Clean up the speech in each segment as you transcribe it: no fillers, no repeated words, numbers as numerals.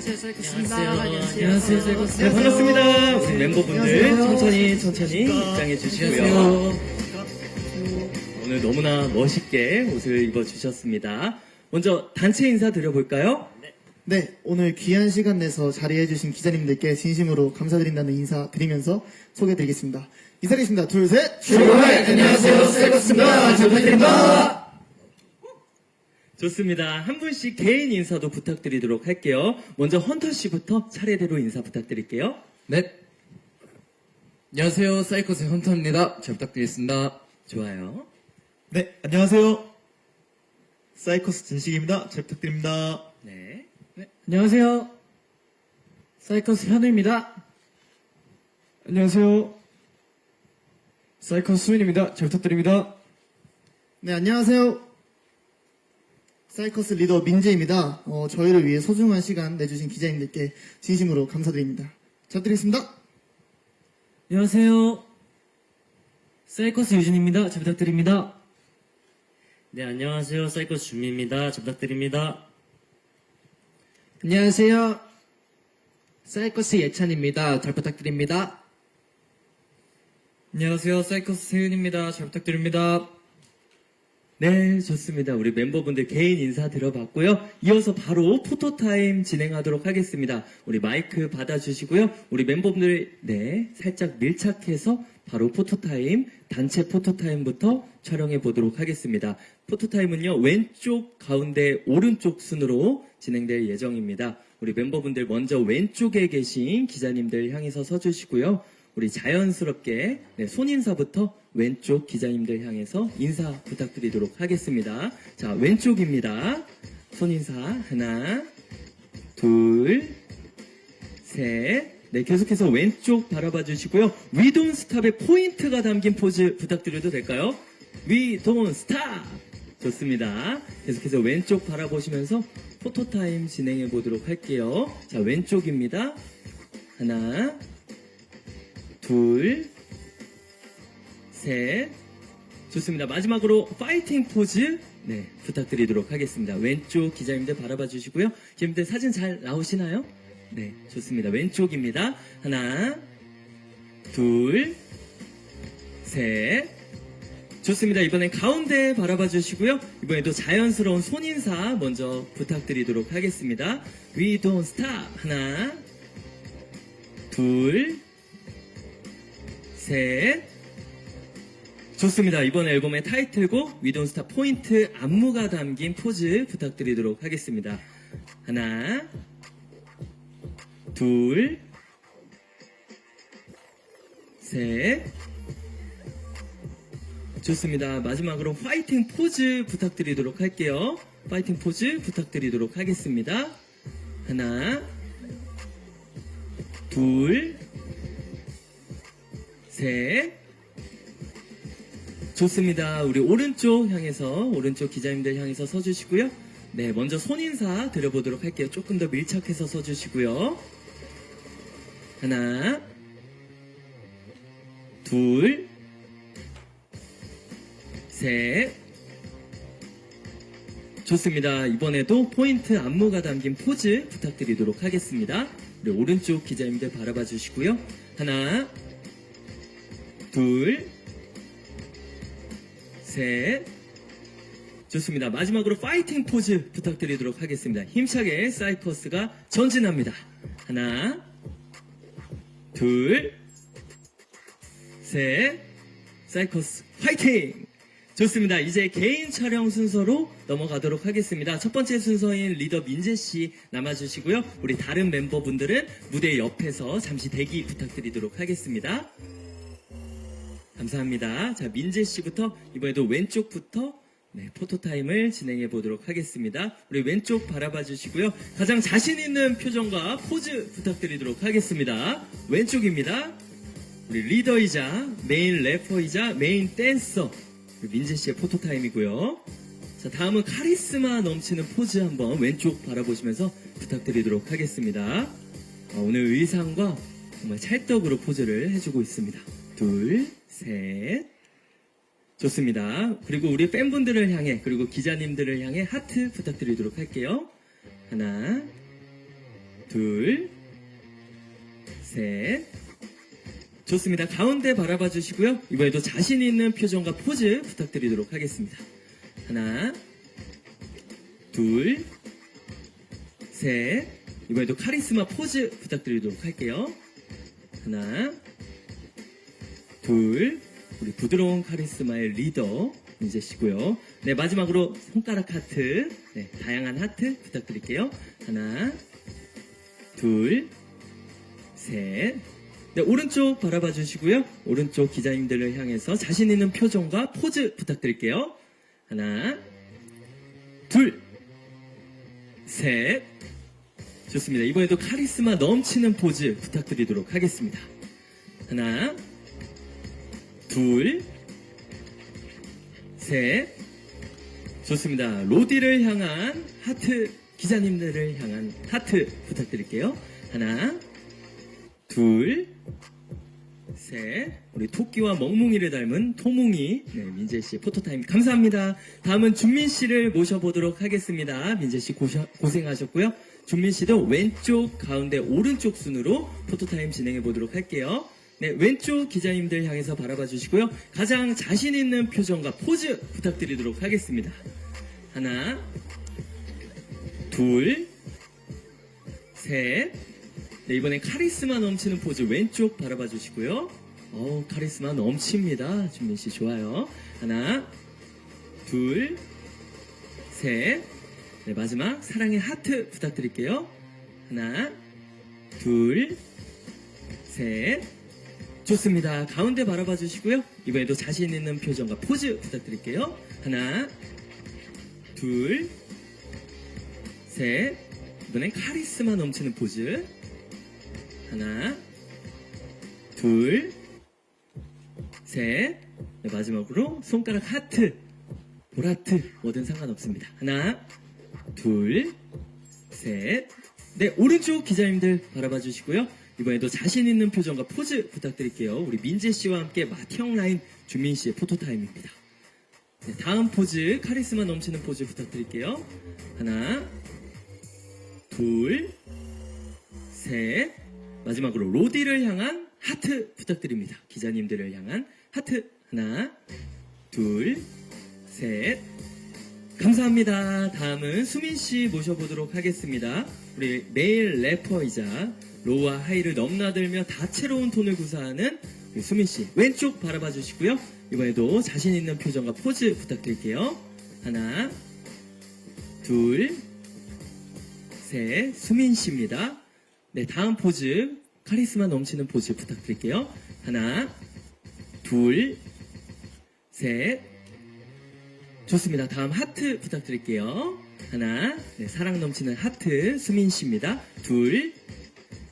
안녕하세요, 사이코스입니다. 안녕하세요, 사이코스. 네, 반갑습니다. 우리 멤버분들 안녕하세요. 천천히 입장해 주시고요. 오늘 너무나 멋있게 옷을 입어주셨습니다. 먼저 단체 인사 드려볼까요? 네, 오늘 귀한 시간 내서 자리해주신 기자님들께 진심으로 감사드린다는 인사 드리면서 소개해드리겠습니다. 인사드리겠습니다. 둘, 셋. 출발! 안녕하세요, 사이코스입니다. 잘 부탁드립니다. 좋습니다. 한 분씩 개인 인사도 부탁드리도록 할게요. 먼저 헌터 씨부터 차례대로 인사 부탁드릴게요. 네. 안녕하세요, 사이코스의 헌터입니다. 잘 부탁드리겠습니다. 좋아요. 네, 안녕하세요. 사이코스 진식입니다. 잘 부탁드립니다. 네. 안녕하세요, 사이코스 현우입니다. 안녕하세요, 사이코스 수인입니다. 잘 부탁드립니다. 네, 안녕하세요. 사이코스 리더 민재입니다. 저희를 위해 소중한 시간 내주신 기자님들께 진심으로 감사드립니다. 잘 부탁드리겠습니다. 안녕하세요, 사이코스 유진입니다. 잘 부탁드립니다. 네, 안녕하세요. 사이코스 준미입니다. 잘 부탁드립니다. 안녕하세요, 사이코스 예찬입니다. 잘 부탁드립니다. 안녕하세요, 사이코스 세윤입니다. 잘 부탁드립니다. 네, 좋습니다. 우리 멤버분들 개인 인사 들어봤고요. 이어서 바로 포토타임 진행하도록 하겠습니다. 우리 마이크 받아주시고요. 우리 멤버분들, 네, 살짝 밀착해서 바로 포토타임, 단체 포토타임부터 촬영해 보도록 하겠습니다. 포토타임은요, 왼쪽, 가운데, 오른쪽 순으로 진행될 예정입니다. 우리 멤버분들 먼저 왼쪽에 계신 기자님들 향해서 서주시고요. 우리 자연스럽게 손인사부터 왼쪽 기자님들 향해서 인사 부탁드리도록 하겠습니다. 자, 왼쪽입니다. 손인사 하나, 둘, 셋. 네, 계속해서 왼쪽 바라봐 주시고요. We don't stop의 포인트가 담긴 포즈 부탁드려도 될까요? We don't stop. 좋습니다. 계속해서 왼쪽 바라보시면서 포토타임 진행해 보도록 할게요. 자, 왼쪽입니다. 하나, 둘, 셋. 좋습니다. 마지막으로 파이팅 포즈 네, 부탁드리도록 하겠습니다. 왼쪽 기자님들 바라봐 주시고요. 기자님들 사진 잘 나오시나요? 네, 좋습니다. 왼쪽입니다. 하나, 둘, 셋. 좋습니다. 이번엔 가운데 바라봐 주시고요. 이번에도 자연스러운 손인사 먼저 부탁드리도록 하겠습니다. We don't stop. 하나, 둘, 셋. 좋습니다. 이번 앨범의 타이틀곡 We Don't Stop 포인트 안무가 담긴 포즈 부탁드리도록 하겠습니다. 하나, 둘, 셋. 좋습니다. 마지막으로 파이팅 포즈 부탁드리도록 할게요. 파이팅 포즈 부탁드리도록 하겠습니다. 하나, 둘, 셋. 좋습니다. 우리 오른쪽 향해서, 오른쪽 기자님들 향해서 서주시고요. 네, 먼저 손인사 드려보도록 할게요. 조금 더 밀착해서 서주시고요. 하나, 둘, 셋. 좋습니다. 이번에도 포인트 안무가 담긴 포즈 부탁드리도록 하겠습니다. 우리 오른쪽 기자님들 바라봐 주시고요. 하나, 둘, 셋. 좋습니다. 마지막으로 파이팅 포즈 부탁드리도록 하겠습니다. 힘차게 사이코스가 전진합니다. 하나, 둘, 셋. 사이코스 파이팅! 좋습니다. 이제 개인 촬영 순서로 넘어가도록 하겠습니다. 첫 번째 순서인 리더 민재씨 남아주시고요. 우리 다른 멤버분들은 무대 옆에서 잠시 대기 부탁드리도록 하겠습니다. 감사합니다. 자, 민재씨부터 이번에도 왼쪽부터 포토타임을 진행해 보도록 하겠습니다. 우리 왼쪽 바라봐 주시고요. 가장 자신 있는 표정과 포즈 부탁드리도록 하겠습니다. 왼쪽입니다. 우리 리더이자 메인 래퍼이자 메인 댄서 민재씨의 포토타임이고요. 자, 다음은 카리스마 넘치는 포즈 한번 왼쪽 바라보시면서 부탁드리도록 하겠습니다. 오늘 의상과 정말 찰떡으로 포즈를 해주고 있습니다. 둘, 셋. 좋습니다. 그리고 우리 팬분들을 향해, 그리고 기자님들을 향해 하트 부탁드리도록 할게요. 하나, 둘, 셋. 좋습니다. 가운데 바라봐 주시고요. 이번에도 자신 있는 표정과 포즈 부탁드리도록 하겠습니다. 하나, 둘, 셋. 이번에도 카리스마 포즈 부탁드리도록 할게요. 하나, 둘. 우리 부드러운 카리스마의 리더 민재 씨고요. 네, 마지막으로 손가락 하트. 네, 다양한 하트 부탁드릴게요. 하나, 둘, 셋. 네, 오른쪽 바라봐 주시고요. 오른쪽 기자님들을 향해서 자신 있는 표정과 포즈 부탁드릴게요. 하나, 둘, 셋. 좋습니다. 이번에도 카리스마 넘치는 포즈 부탁드리도록 하겠습니다. 하나, 둘, 셋. 좋습니다. 로디를 향한 하트, 기자님들을 향한 하트 부탁드릴게요. 하나, 둘, 셋. 우리 토끼와 멍뭉이를 닮은 토뭉이, 네, 민재씨 포토타임 감사합니다. 다음은 준민씨를 모셔보도록 하겠습니다. 민재씨 고생하셨고요. 준민씨도 왼쪽, 가운데, 오른쪽 순으로 포토타임 진행해보도록 할게요. 네, 왼쪽 기자님들 향해서 바라봐 주시고요. 가장 자신 있는 표정과 포즈 부탁드리도록 하겠습니다. 하나, 둘, 셋. 네, 이번엔 카리스마 넘치는 포즈 왼쪽 바라봐 주시고요. 카리스마 넘칩니다. 준민씨 좋아요. 하나, 둘, 셋. 네, 마지막 사랑의 하트 부탁드릴게요. 하나, 둘, 셋. 좋습니다. 가운데 바라봐 주시고요. 이번에도 자신 있는 표정과 포즈 부탁드릴게요. 하나, 둘, 셋. 이번엔 카리스마 넘치는 포즈. 하나, 둘, 셋. 네, 마지막으로 손가락 하트, 볼하트 뭐든 상관없습니다. 하나, 둘, 셋. 네, 오른쪽 기자님들 바라봐 주시고요. 이번에도 자신 있는 표정과 포즈 부탁드릴게요. 우리 민재 씨와 함께 맏형 라인 준민 씨의 포토타임입니다. 네, 다음 포즈, 카리스마 넘치는 포즈 부탁드릴게요. 하나, 둘, 셋. 마지막으로 로디를 향한 하트 부탁드립니다. 기자님들을 향한 하트. 하나, 둘, 셋. 감사합니다. 다음은 수민 씨 모셔보도록 하겠습니다. 우리 메일 래퍼이자 로우와 하이를 넘나들며 다채로운 톤을 구사하는 수민 씨. 왼쪽 바라봐 주시고요. 이번에도 자신 있는 표정과 포즈 부탁드릴게요. 하나, 둘, 셋. 수민 씨입니다. 네, 다음 포즈. 카리스마 넘치는 포즈 부탁드릴게요. 하나, 둘, 셋. 좋습니다. 다음 하트 부탁드릴게요. 하나, 네, 사랑 넘치는 하트 수민 씨입니다. 둘,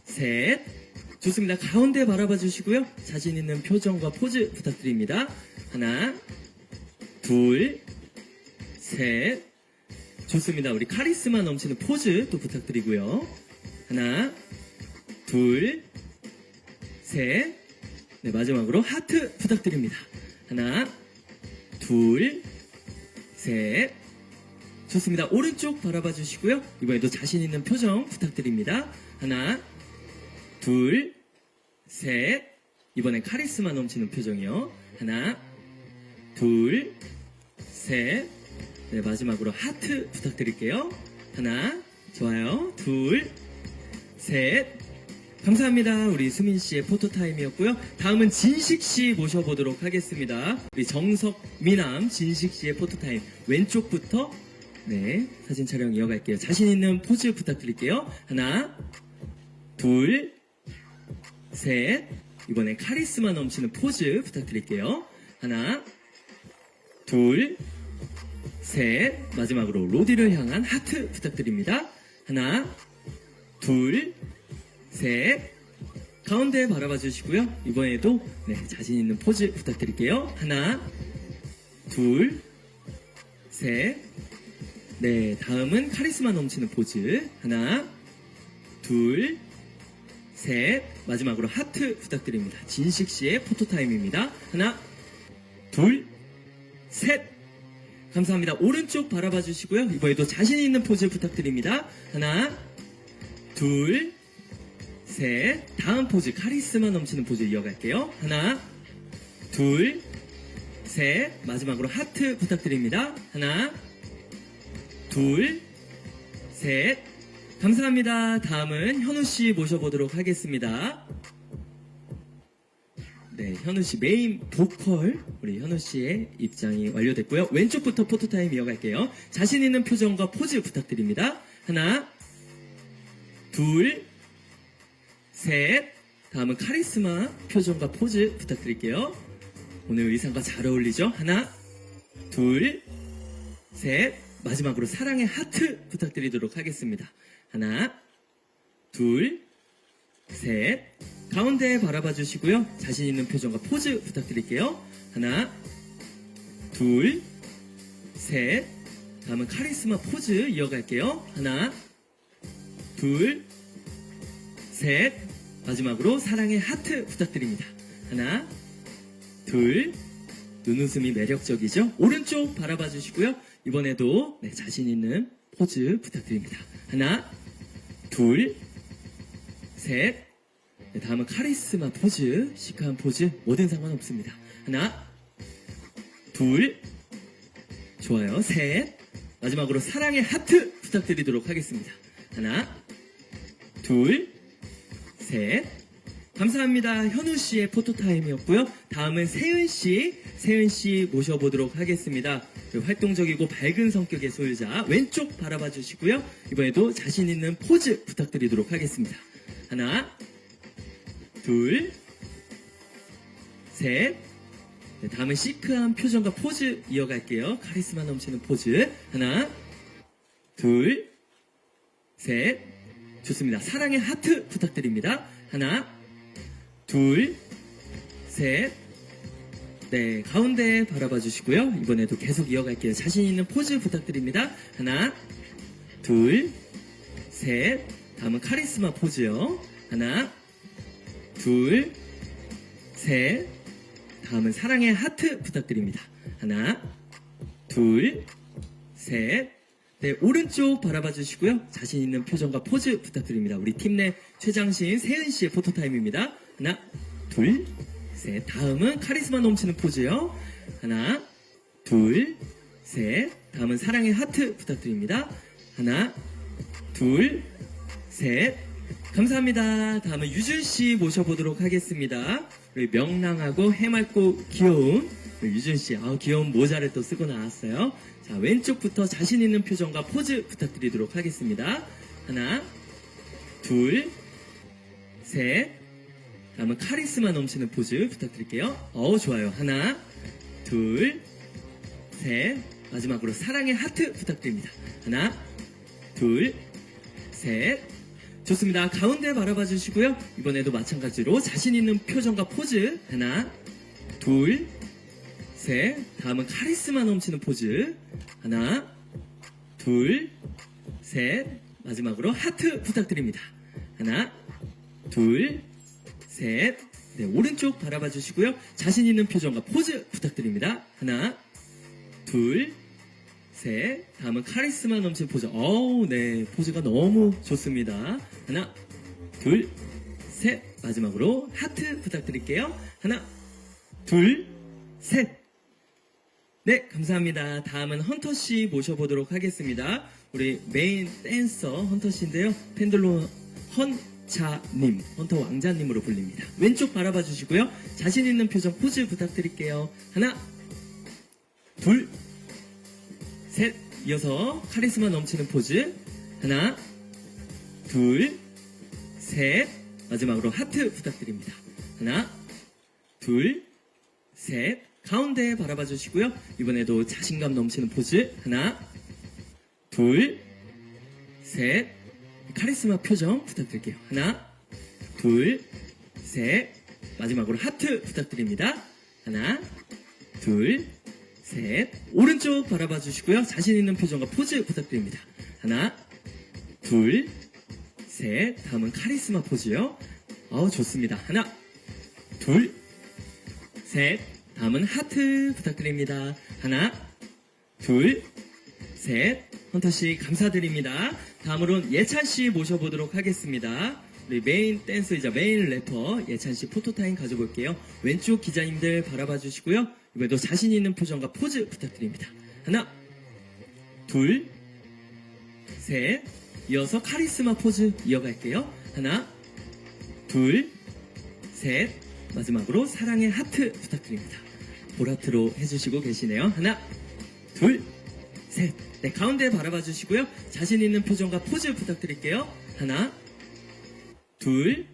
셋. 좋습니다. 가운데 바라봐 주시고요. 자신 있는 표정과 포즈 부탁드립니다. 하나, 둘, 셋. 좋습니다. 우리 카리스마 넘치는 포즈 또 부탁드리고요. 하나, 둘, 셋. 네, 마지막으로 하트 부탁드립니다. 하나, 둘, 셋. 좋습니다. 오른쪽 바라봐 주시고요. 이번에도 자신 있는 표정 부탁드립니다. 하나, 둘, 셋. 이번엔 카리스마 넘치는 표정이요. 하나, 둘, 셋. 네, 마지막으로 하트 부탁드릴게요. 하나, 좋아요. 둘, 셋. 감사합니다. 우리 수민 씨의 포토타임이었고요. 다음은 진식 씨 모셔보도록 하겠습니다. 우리 정석, 미남, 진식 씨의 포토타임. 왼쪽부터, 네, 사진 촬영 이어갈게요. 자신 있는 포즈 부탁드릴게요. 하나, 둘, 셋. 이번엔 카리스마 넘치는 포즈 부탁드릴게요. 하나, 둘, 셋. 마지막으로 로디를 향한 하트 부탁드립니다. 하나, 둘, 셋. 가운데 바라봐 주시고요. 이번에도 네, 자신 있는 포즈 부탁드릴게요. 하나, 둘, 셋. 네, 다음은 카리스마 넘치는 포즈. 하나, 둘, 셋. 마지막으로 하트 부탁드립니다. 진식 씨의 포토타임입니다. 하나, 둘, 셋. 감사합니다. 오른쪽 바라봐 주시고요. 이번에도 자신 있는 포즈 부탁드립니다. 하나, 둘, 셋. 다음 포즈, 카리스마 넘치는 포즈 이어갈게요. 하나, 둘, 셋. 마지막으로 하트 부탁드립니다. 하나, 둘, 셋. 감사합니다. 다음은 현우씨 모셔보도록 하겠습니다. 네, 현우씨 메인 보컬, 우리 현우씨의 입장이 완료됐고요. 왼쪽부터 포토타임 이어갈게요. 자신 있는 표정과 포즈 부탁드립니다. 하나, 둘, 셋. 다음은 카리스마 표정과 포즈 부탁드릴게요. 오늘 의상과 잘 어울리죠? 하나, 둘, 셋. 마지막으로 사랑의 하트 부탁드리도록 하겠습니다. 하나, 둘, 셋. 가운데 바라봐 주시고요. 자신 있는 표정과 포즈 부탁드릴게요. 하나, 둘, 셋. 다음은 카리스마 포즈 이어갈게요. 하나, 둘, 셋. 마지막으로 사랑의 하트 부탁드립니다. 하나, 둘. 눈웃음이 매력적이죠? 오른쪽 바라봐 주시고요. 이번에도 자신 있는 포즈 부탁드립니다. 하나, 둘, 셋. 네, 다음은 카리스마 포즈, 시크한 포즈, 뭐든 상관없습니다. 하나, 둘, 좋아요. 셋. 마지막으로 사랑의 하트 부탁드리도록 하겠습니다. 하나, 둘, 셋. 감사합니다. 현우 씨의 포토타임이었고요. 다음은 세은 씨 모셔보도록 하겠습니다. 활동적이고 밝은 성격의 소유자, 왼쪽 바라봐 주시고요. 이번에도 자신 있는 포즈 부탁드리도록 하겠습니다. 하나, 둘, 셋. 네, 다음은 시크한 표정과 포즈 이어갈게요. 카리스마 넘치는 포즈. 하나, 둘, 셋. 좋습니다. 사랑의 하트 부탁드립니다. 하나, 둘, 셋. 네, 가운데 바라봐 주시고요. 이번에도 계속 이어갈게요. 자신 있는 포즈 부탁드립니다. 하나, 둘, 셋. 다음은 카리스마 포즈요. 하나, 둘, 셋. 다음은 사랑의 하트 부탁드립니다. 하나, 둘, 셋. 네, 오른쪽 바라봐 주시고요. 자신 있는 표정과 포즈 부탁드립니다. 우리 팀 내 최장신 세은 씨의 포토타임입니다. 하나, 둘, 셋. 다음은 카리스마 넘치는 포즈요. 하나, 둘, 셋. 다음은 사랑의 하트 부탁드립니다. 하나, 둘, 셋. 감사합니다. 다음은 유준 씨 모셔보도록 하겠습니다. 우리 명랑하고 해맑고 귀여운 유준 씨, 귀여운 모자를 또 쓰고 나왔어요. 자, 왼쪽부터 자신 있는 표정과 포즈 부탁드리도록 하겠습니다. 하나, 둘, 셋. 다음은 카리스마 넘치는 포즈 부탁드릴게요. 좋아요. 하나, 둘, 셋. 마지막으로 사랑의 하트 부탁드립니다. 하나, 둘, 셋. 좋습니다. 가운데 바라봐 주시고요. 이번에도 마찬가지로 자신 있는 표정과 포즈. 하나, 둘, 셋. 다음은 카리스마 넘치는 포즈. 하나, 둘, 셋. 마지막으로 하트 부탁드립니다. 하나, 둘, 셋. 네, 오른쪽 바라봐 주시고요. 자신 있는 표정과 포즈 부탁드립니다. 하나, 둘, 셋. 다음은 카리스마 넘치는 포즈. 네, 포즈가 너무 좋습니다. 하나, 둘, 셋. 마지막으로 하트 부탁드릴게요. 하나, 둘, 셋. 네, 감사합니다. 다음은 헌터씨 모셔보도록 하겠습니다. 우리 메인 댄서 헌터씨인데요. 팬들로 헌자님, 헌터 왕자님으로 불립니다. 왼쪽 바라봐 주시고요. 자신 있는 표정 포즈 부탁드릴게요. 하나, 둘, 셋. 이어서 카리스마 넘치는 포즈. 하나, 둘, 셋. 마지막으로 하트 부탁드립니다. 하나, 둘, 셋. 가운데 바라봐 주시고요. 이번에도 자신감 넘치는 포즈. 하나, 둘, 셋. 카리스마 표정 부탁드릴게요. 하나, 둘, 셋. 마지막으로 하트 부탁드립니다. 하나, 둘, 셋. 오른쪽 바라봐 주시고요. 자신 있는 표정과 포즈 부탁드립니다. 하나, 둘, 셋. 다음은 카리스마 포즈요. 좋습니다. 하나, 둘, 셋. 다음은 하트 부탁드립니다. 하나, 둘, 셋. 헌터씨 감사드립니다. 다음으로는 예찬 씨 모셔보도록 하겠습니다. 우리 메인 댄서이자 메인 래퍼 예찬 씨 포토타임 가져볼게요. 왼쪽 기자님들 바라봐 주시고요. 이번에도 자신 있는 표정과 포즈 부탁드립니다. 하나, 둘, 셋. 이어서 카리스마 포즈 이어갈게요. 하나, 둘, 셋. 마지막으로 사랑의 하트 부탁드립니다. 보라트로 해주시고 계시네요. 하나, 둘, 셋. 네, 가운데 바라봐 주시고요. 자신 있는 표정과 포즈 부탁드릴게요. 하나, 둘,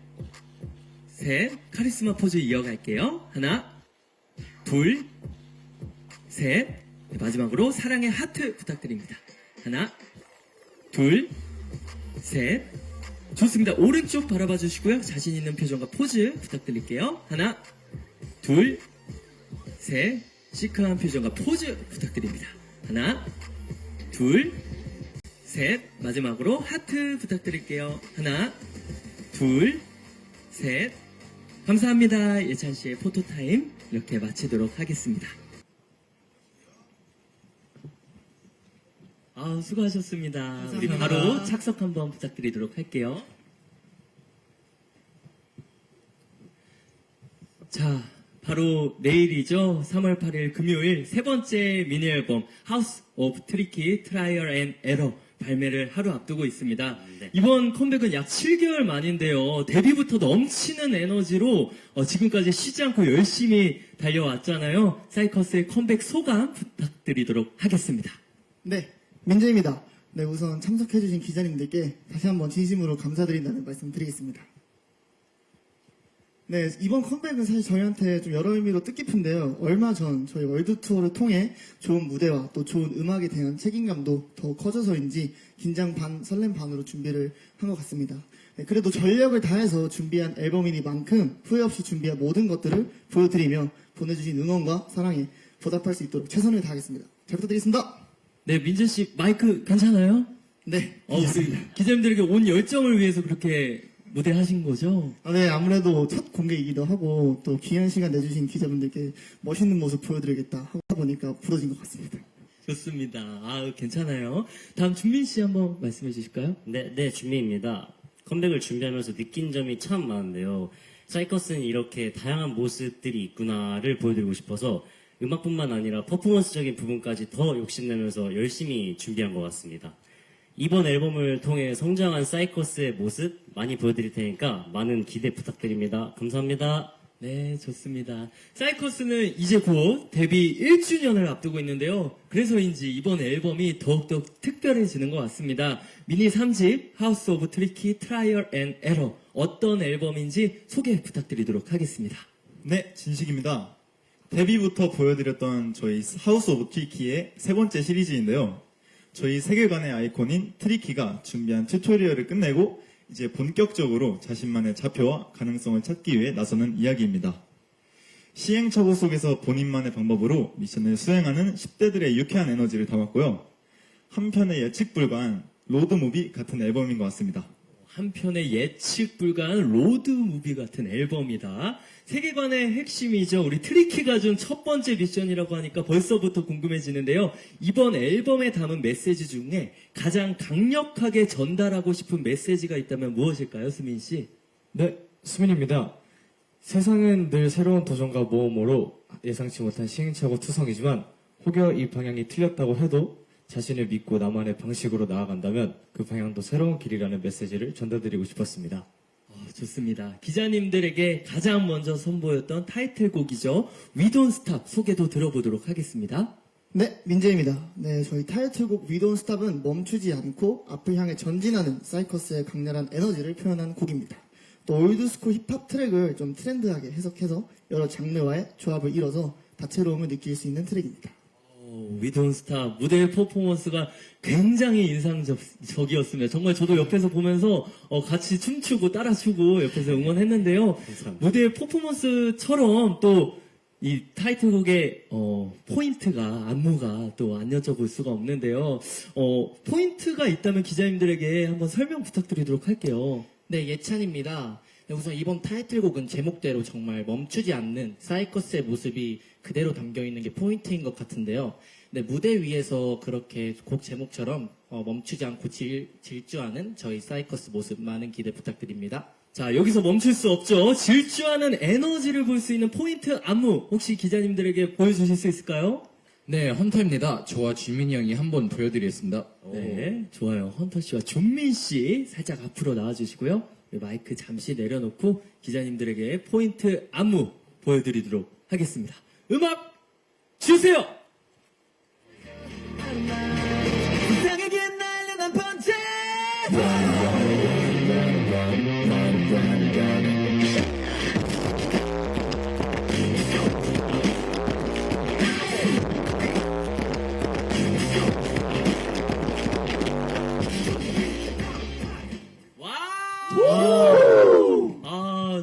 셋. 카리스마 포즈 이어갈게요. 하나, 둘, 셋. 네, 마지막으로 사랑의 하트 부탁드립니다. 하나, 둘, 셋. 좋습니다. 오른쪽 바라봐 주시고요. 자신 있는 표정과 포즈 부탁드릴게요. 하나, 둘, 셋. 시크한 표정과 포즈 부탁드립니다. 하나, 둘, 셋. 마지막으로 하트 부탁드릴게요. 하나, 둘, 셋. 감사합니다. 예찬 씨의 포토타임 이렇게 마치도록 하겠습니다. 수고하셨습니다. 우리 바로 착석 한번 부탁드리도록 할게요. 자, 바로 내일이죠. 3월 8일 금요일 세 번째 미니 앨범 House of Tricky Trial and Error 발매를 하루 앞두고 있습니다. 네. 이번 컴백은 약 7개월 만인데요. 데뷔부터 넘치는 에너지로 지금까지 쉬지 않고 열심히 달려왔잖아요. 사이커스의 컴백 소감 부탁드리도록 하겠습니다. 네, 민재입니다. 네, 우선 참석해주신 기자님들께 다시 한번 진심으로 감사드린다는 말씀 드리겠습니다. 네, 이번 컴백은 사실 저희한테 좀 여러 의미로 뜻깊은데요. 얼마 전 저희 월드 투어를 통해 좋은 무대와 또 좋은 음악에 대한 책임감도 더 커져서인지 긴장 반, 설렘 반으로 준비를 한 것 같습니다. 네, 그래도 전력을 다해서 준비한 앨범이니만큼 후회 없이 준비한 모든 것들을 보여드리며 보내주신 응원과 사랑에 보답할 수 있도록 최선을 다하겠습니다. 잘 부탁드리겠습니다. 네, 민재 씨 마이크 괜찮아요? 네, 우리 알겠습니다. 기자님들에게 온 열정을 위해서 그렇게 무대하신 거죠? 네, 아무래도 첫 공개이기도 하고 또 귀한 시간 내주신 기자분들께 멋있는 모습 보여드리겠다 하고 보니까 부러진 것 같습니다. 좋습니다. 괜찮아요. 다음 준민 씨 한번 말씀해 주실까요? 네, 준비입니다. 컴백을 준비하면서 느낀 점이 참 많은데요. 사이커스는 이렇게 다양한 모습들이 있구나를 보여드리고 싶어서 음악뿐만 아니라 퍼포먼스적인 부분까지 더 욕심내면서 열심히 준비한 것 같습니다. 이번 앨범을 통해 성장한 사이커스의 모습 많이 보여드릴 테니까 많은 기대 부탁드립니다. 감사합니다. 네, 좋습니다. 사이커스는 이제 곧 데뷔 1주년을 앞두고 있는데요. 그래서인지 이번 앨범이 더욱더 특별해지는 것 같습니다. 미니 3집 House of Tricky Trial and Error 어떤 앨범인지 소개 부탁드리도록 하겠습니다. 네, 진식입니다. 데뷔부터 보여드렸던 저희 하우스 오브 트리키의 세 번째 시리즈인데요. 저희 세계관의 아이콘인 트리키가 준비한 튜토리얼을 끝내고 이제 본격적으로 자신만의 좌표와 가능성을 찾기 위해 나서는 이야기입니다. 시행착오 속에서 본인만의 방법으로 미션을 수행하는 10대들의 유쾌한 에너지를 담았고요. 한편의 예측 불가한 로드무비 같은 앨범인 것 같습니다. 한편의 예측 불가한 로드무비 같은 앨범이다. 세계관의 핵심이죠. 우리 트리키가 준 첫 번째 미션이라고 하니까 벌써부터 궁금해지는데요. 이번 앨범에 담은 메시지 중에 가장 강력하게 전달하고 싶은 메시지가 있다면 무엇일까요, 수민 씨? 네, 수민입니다. 세상은 늘 새로운 도전과 모험으로 예상치 못한 시행착오 투성이지만 혹여 이 방향이 틀렸다고 해도 자신을 믿고 나만의 방식으로 나아간다면 그 방향도 새로운 길이라는 메시지를 전달드리고 싶었습니다. 좋습니다. 기자님들에게 가장 먼저 선보였던 타이틀곡이죠. We Don't Stop 소개도 들어보도록 하겠습니다. 네, 민재입니다. 네, 저희 타이틀곡 We Don't Stop은 멈추지 않고 앞을 향해 전진하는 사이커스의 강렬한 에너지를 표현한 곡입니다. 또 올드스쿨 힙합 트랙을 좀 트렌드하게 해석해서 여러 장르와의 조합을 이뤄서 다채로움을 느낄 수 있는 트랙입니다. We Don't Stop 무대 퍼포먼스가 굉장히 인상적이었습니다. 정말 저도 옆에서 보면서 같이 춤추고 따라추고 옆에서 응원했는데요. 감사합니다. 무대 퍼포먼스처럼 또 이 타이틀곡의 포인트가 안무가 또 안 여쭤볼 수가 없는데요. 포인트가 있다면 기자님들에게 한번 설명 부탁드리도록 할게요. 네, 예찬입니다. 네, 우선 이번 타이틀곡은 제목대로 정말 멈추지 않는 사이커스의 모습이 그대로 담겨있는 게 포인트인 것 같은데요. 네, 무대 위에서 그렇게 곡 제목처럼 멈추지 않고 질주하는 저희 사이커스 모습 많은 기대 부탁드립니다. 자, 여기서 멈출 수 없죠. 질주하는 에너지를 볼 수 있는 포인트 안무 혹시 기자님들에게 보여주실 수 있을까요? 네, 헌터입니다. 저와 준민이 형이 한번 보여드리겠습니다. 네, 좋아요. 헌터 씨와 준민 씨 살짝 앞으로 나와주시고요. 마이크 잠시 내려놓고 기자님들에게 포인트 안무 보여드리도록 하겠습니다. 음악 주세요. 이상하게 날려난 번째.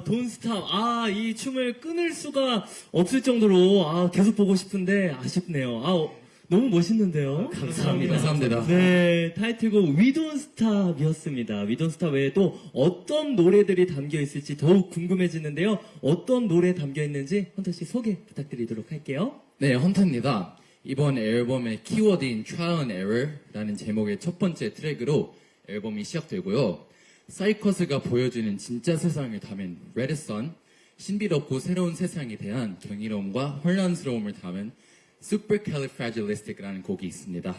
돈스탑. 이 춤을 끊을 수가 없을 정도로, 계속 보고 싶은데, 아쉽네요. 너무 멋있는데요? 감사합니다. 네, 타이틀곡 위돈스탑이었습니다. 위돈스탑 외에 또 어떤 노래들이 담겨 있을지 더욱 궁금해지는데요. 어떤 노래 담겨 있는지 헌터 씨 소개 부탁드리도록 할게요. 네, 헌터입니다. 이번 앨범의 키워드인 Trial and Error라는 제목의 첫 번째 트랙으로 앨범이 시작되고요. 사이커스가 보여주는 진짜 세상을 담은 Red Sun, 신비롭고 새로운 세상에 대한 경이로움과 혼란스러움을 담은 Supercalifragilistic라는 곡이 있습니다.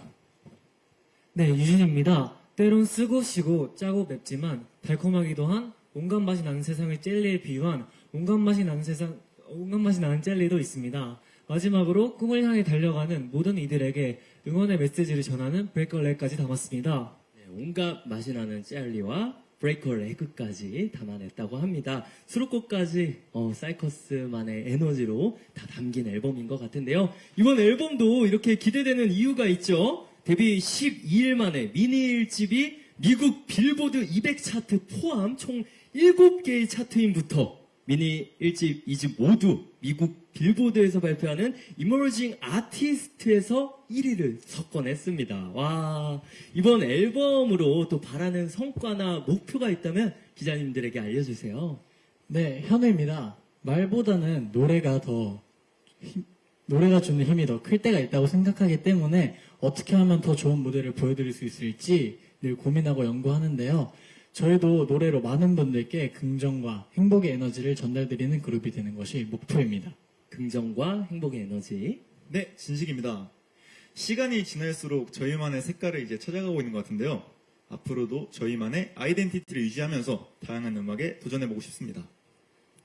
네, 유진입니다. 때론 쓰고 쉬고 짜고 맵지만 달콤하기도 한 온갖 맛이 나는 세상을 젤리에 비유한 온갖 맛이 나는 젤리도 있습니다. 마지막으로 꿈을 향해 달려가는 모든 이들에게 응원의 메시지를 전하는 브레이커 렉까지 담았습니다. 네, 온갖 맛이 나는 젤리와 브레이커 레그까지 담아냈다고 합니다. 수록곡까지 사이커스만의 에너지로 다 담긴 앨범인 것 같은데요. 이번 앨범도 이렇게 기대되는 이유가 있죠. 데뷔 12일 만에 미니 1집이 미국 빌보드 200 차트 포함 총 7개의 차트인부터 미니 1집, 2집 모두 미국 빌보드에서 발표하는 이머징 아티스트에서 1위를 석권했습니다. 와, 이번 앨범으로 또 바라는 성과나 목표가 있다면 기자님들에게 알려주세요. 네, 현우입니다. 말보다는 노래가 주는 힘이 더 클 때가 있다고 생각하기 때문에 어떻게 하면 더 좋은 무대를 보여드릴 수 있을지 늘 고민하고 연구하는데요. 저희도 노래로 많은 분들께 긍정과 행복의 에너지를 전달드리는 그룹이 되는 것이 목표입니다. 긍정과 행복의 에너지. 네, 진식입니다. 시간이 지날수록 저희만의 색깔을 이제 찾아가고 있는 것 같은데요. 앞으로도 저희만의 아이덴티티를 유지하면서 다양한 음악에 도전해보고 싶습니다.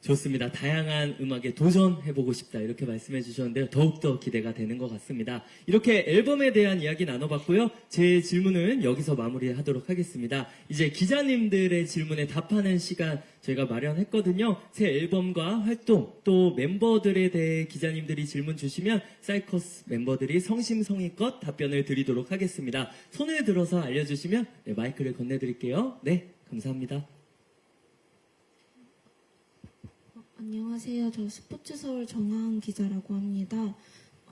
좋습니다. 다양한 음악에 도전해보고 싶다 이렇게 말씀해 주셨는데요. 더욱더 기대가 되는 것 같습니다. 이렇게 앨범에 대한 이야기 나눠봤고요. 제 질문은 여기서 마무리하도록 하겠습니다. 이제 기자님들의 질문에 답하는 시간 저희가 마련했거든요. 새 앨범과 활동 또 멤버들에 대해 기자님들이 질문 주시면 사이커스 멤버들이 성심성의껏 답변을 드리도록 하겠습니다. 손을 들어서 알려주시면 마이크를 건네드릴게요. 네, 감사합니다. 안녕하세요. 저 스포츠서울 정하은 기자라고 합니다.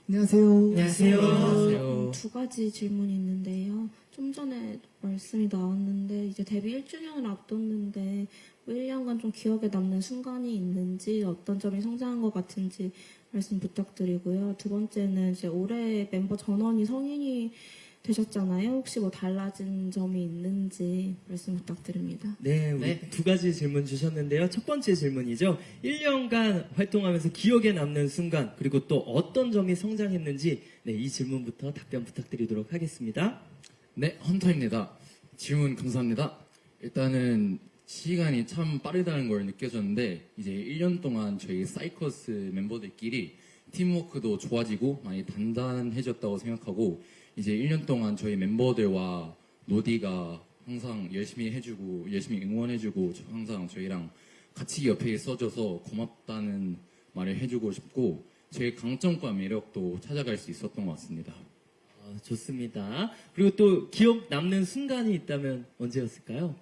안녕하세요. 안녕하세요. 두 가지 질문이 있는데요. 좀 전에 말씀이 나왔는데 이제 데뷔 1주년을 앞뒀는데 1년간 좀 기억에 남는 순간이 있는지 어떤 점이 성장한 것 같은지 말씀 부탁드리고요. 두 번째는 이제 올해 멤버 전원이 성인이 되셨잖아요. 혹시 뭐 달라진 점이 있는지 말씀 부탁드립니다. 네, 우리 두 가지 질문 주셨는데요. 첫 번째 질문이죠. 1년간 활동하면서 기억에 남는 순간, 그리고 또 어떤 점이 성장했는지, 이 질문부터 답변 부탁드리도록 하겠습니다. 네, 헌터입니다. 질문 감사합니다. 일단은 시간이 참 빠르다는 걸 느껴졌는데 이제 1년 동안 저희 사이커스 멤버들끼리 팀워크도 좋아지고 많이 단단해졌다고 생각하고 이제 1년 동안 저희 멤버들과 노디가 항상 열심히 해주고 열심히 응원해주고 항상 저희랑 같이 옆에 있어줘서 고맙다는 말을 해주고 싶고 저희 강점과 매력도 찾아갈 수 있었던 것 같습니다. 좋습니다. 그리고 또 기억 남는 순간이 있다면 언제였을까요?